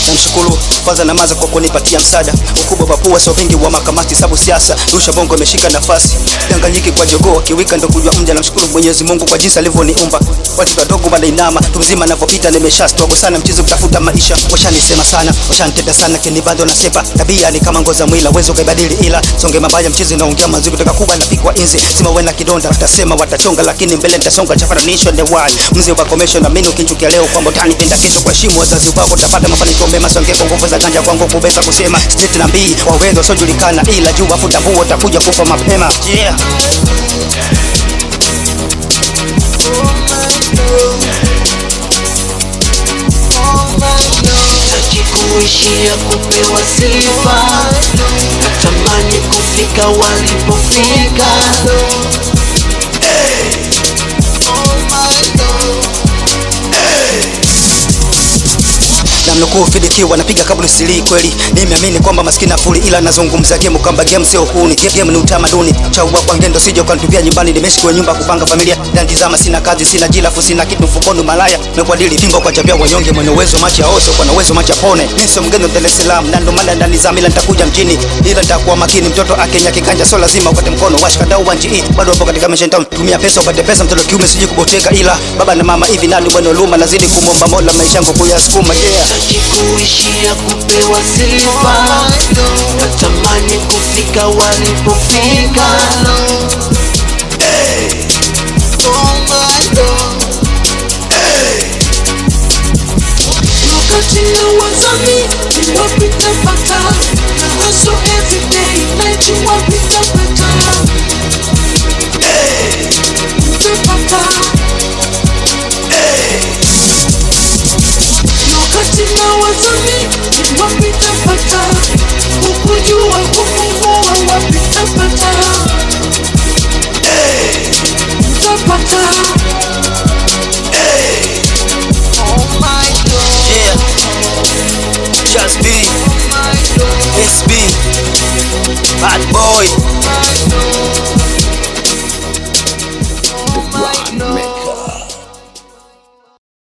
Namshukuru kwanza Namaza kwa kunipatia msaada. Ukubwa bakua sio vingi wa makamati sabu siasa. Rusha bongo imeshika nafasi. Danganyiki kwa jogoo kiwika ndo kujua mja. Namshukuru Mwenyezi Mungu kwa jinsi alivyoniumba. Watu wadogo wanainama, tumzima ninavyopita nimeshastrogo sana mchezo kutafuta maisha. Washanisema sana, washanitenda sana kini bado nasepa. Tabia ni kama ngoza mwila, uwezo kaibadili ila songe mabaya mchezo naongea mazuri kutoka kubwa napikwa inzi. Sima wena kidonda, watasema watachonga lakini mbele nitasonga chafanisho the why. Mzee wa commission na mimi ukichukia leo kwamba utanipenda kesho kwa heshima wazazi wako utapata mafanikio mema songe kwa nguvu za ganja kwangu kubeza kusema street na mbii wawendo sojulikana ila juu afu tabu utakuja kufa mapema. Yeah. Kuishia kupewa sifa, natamani kufika walipofika. Namnukuu Fidikiwa napiga kabla sili kweli. Nimeamini kwamba maskini afuli ila nazungumza game kwamba game sio huni. Game ni utamaduni. Chau kwa ngendo sije ukanitupia nyumbani nimeshikwa nyumba kupanga familia. Ndandizama sina kazi sina jilafu sina kitu mfukoni malaya. Nimekwadili fimbo kwa chapia wanyonge mwenye uwezo machi ya oso kwa uwezo machi pone. Mimi sio mgeni Dar es Salaam na ndo maana ndandizama ila nitakuja mjini. Ila nitakuwa makini mtoto akenya kiganja so lazima upate mkono washikadau wanji hii. Bado hapo katika mission town tumia pesa upate pesa mtoto kiume sije kuboteka ila baba na mama hivi nani bwana luma nazidi kumomba Mola maisha yangu kuyasukuma. Yeah. Kuishia kupewa sifa, natamani kufika walipofika. Wakati nawazami ni wapi nitapata, na hustle every day najua wapi nitapata. Wakati nawazami ni wapi nitapata, ukujua kufungua wapi nitapata. Nitapata. Yeah. Just be SB Bad boy.